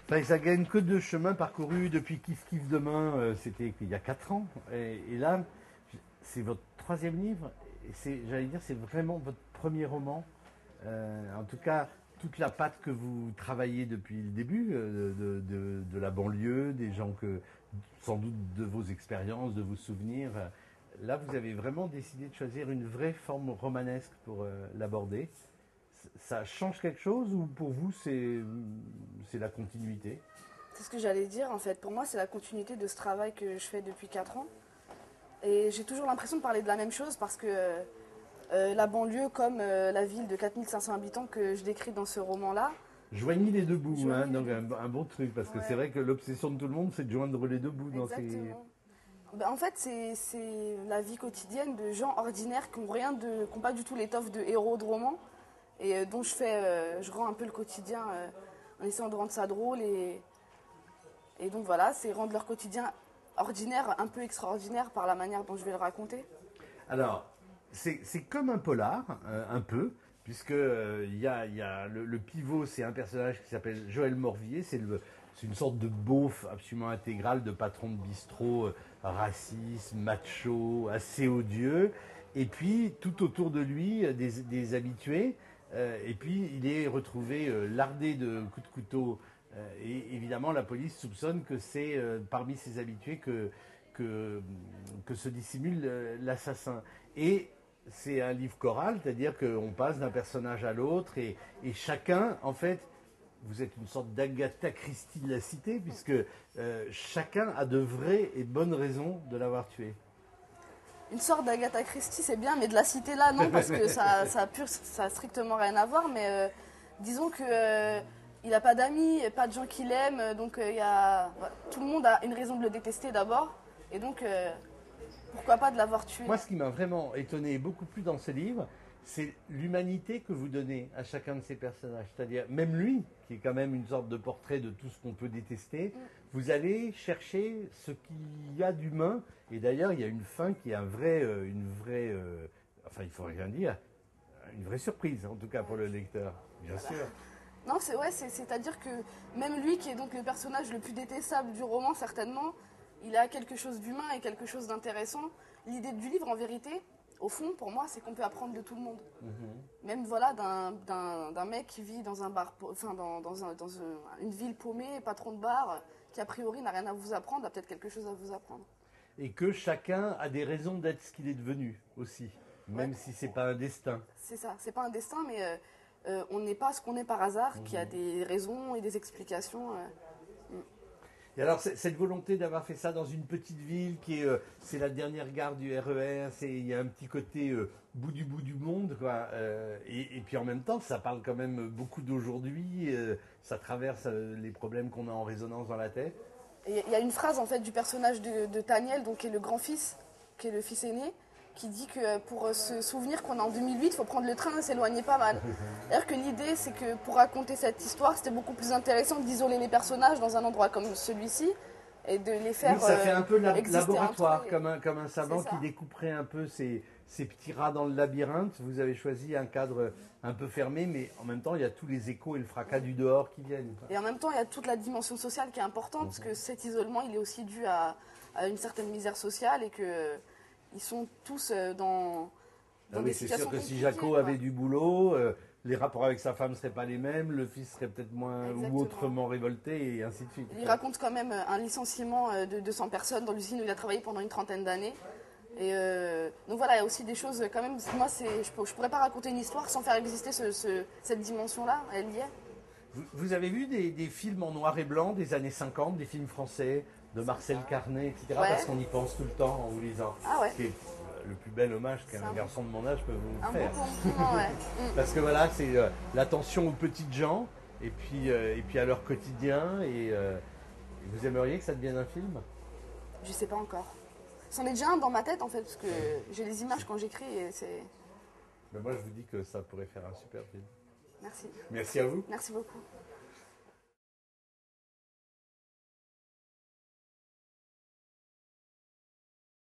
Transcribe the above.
Enfin, ça gagne que de chemin parcouru depuis Kiff Kiff Demain, c'était il y a 4 ans. Et là, c'est votre troisième livre. Et j'allais dire, c'est vraiment votre premier roman. En tout cas, toute la patte que vous travaillez depuis le début de la banlieue, des gens que, sans doute de vos expériences, de vos souvenirs. Là, vous avez vraiment décidé de choisir une vraie forme romanesque pour l'aborder. Ça change quelque chose ou pour vous c'est la continuité? C'est ce que j'allais dire en fait. Pour moi, c'est la continuité de ce travail que je fais depuis 4 ans. Et j'ai toujours l'impression de parler de la même chose parce que la banlieue, comme la ville de 4500 habitants que je décris dans ce roman-là. Joignez les deux bouts, hein, donc deux bouts. un bon truc, parce que Ouais. c'est vrai que l'obsession de tout le monde, c'est de joindre les deux bouts dans ces... Exactement. Ben, en fait, c'est la vie quotidienne de gens ordinaires qui n'ont pas du tout l'étoffe de héros de roman et dont je rends un peu le quotidien en essayant de rendre ça drôle et donc voilà, c'est rendre leur quotidien ordinaire un peu extraordinaire par la manière dont je vais le raconter. Alors, c'est comme un polar, un peu, puisque il y a le pivot, c'est un personnage qui s'appelle Joël Morvier, c'est une sorte de beauf absolument intégral, de patron de bistrot, raciste, macho, assez odieux, et puis tout autour de lui, des habitués, et puis il est retrouvé lardé de coups de couteau, et évidemment la police soupçonne que c'est parmi ses habitués que, que se dissimule l'assassin. Et c'est un livre choral, c'est-à-dire qu'on passe d'un personnage à l'autre et chacun, en fait, vous êtes une sorte d'Agatha Christie de la cité, puisque chacun a de vraies et bonnes raisons de l'avoir tué. Une sorte d'Agatha Christie, c'est bien, mais de la cité là, non, parce que ça a strictement rien à voir, mais disons que il n'a pas d'amis, pas de gens qui l'aiment, donc tout le monde a une raison de le détester d'abord, et donc pourquoi pas de l'avoir tué. Moi, ce qui m'a vraiment étonné beaucoup plus dans ce livre, c'est l'humanité que vous donnez à chacun de ces personnages. C'est-à-dire, même lui, qui est quand même une sorte de portrait de tout ce qu'on peut détester, vous allez chercher ce qu'il y a d'humain. Et d'ailleurs, il y a une fin qui est enfin, il faut rien dire, une vraie surprise, en tout cas pour le lecteur, bien sûr. Non, c'est-à-dire que même lui, qui est donc le personnage le plus détestable du roman, certainement, il a quelque chose d'humain et quelque chose d'intéressant. L'idée du livre, en vérité, au fond, pour moi, c'est qu'on peut apprendre de tout le monde. Même voilà, d'un mec qui vit dans un bar, enfin dans une ville paumée, patron de bar, qui a priori n'a rien à vous apprendre, a peut-être quelque chose à vous apprendre. Et que chacun a des raisons d'être ce qu'il est devenu aussi, même si c'est pas un destin. C'est ça, c'est pas un destin, mais on n'est pas ce qu'on est par hasard, qui a des raisons et des explications. Et alors, cette volonté d'avoir fait ça dans une petite ville c'est la dernière gare du RER, il y a un petit côté bout du monde, quoi. Et puis en même temps, ça parle quand même beaucoup d'aujourd'hui, ça traverse les problèmes qu'on a en résonance dans la tête. Il y a une phrase en fait du personnage de Taniel, donc qui est le grand-fils, qui est le fils aîné, qui dit que pour se souvenir qu'on est en 2008, il faut prendre le train et s'éloigner pas mal. C'est-à-dire que l'idée, c'est que pour raconter cette histoire, c'était beaucoup plus intéressant d'isoler les personnages dans un endroit comme celui-ci et de les faire. Oui, ça fait un peu laboratoire, entre eux. comme un savant qui découperait un peu ces petits rats dans le labyrinthe. Vous avez choisi un cadre un peu fermé, mais en même temps, il y a tous les échos et le fracas du dehors qui viennent. Et en même temps, il y a toute la dimension sociale qui est importante, parce que cet isolement, il est aussi dû à une certaine misère sociale et que ils sont tous dans des situations sûr que si compliquées, Jaco quoi. avait du boulot, les rapports avec sa femme ne seraient pas les mêmes, le fils serait peut-être moins Exactement. ou autrement révolté, et ainsi de suite. Il raconte quand même un licenciement de 200 personnes dans l'usine où il a travaillé pendant une trentaine d'années. Et donc voilà, il y a aussi des choses quand même. Moi, je pourrais pas raconter une histoire sans faire exister cette dimension-là. Elle y est. Vous avez vu des films en noir et blanc des années 50, des films français de Marcel Carnet, etc. Ouais. Parce qu'on y pense tout le temps en vous lisant. Ah ouais. Ce qui est le plus bel hommage qu'un garçon de mon âge peut vous Un faire. bon compliment, ouais. Parce que voilà, c'est l'attention aux petites gens et puis à leur quotidien. Et vous aimeriez que ça devienne un film? Je sais pas encore. C'en est déjà un dans ma tête en fait, parce que j'ai les images quand j'écris et c'est. Mais moi, je vous dis que ça pourrait faire un super film. Merci. Merci à vous. Merci beaucoup.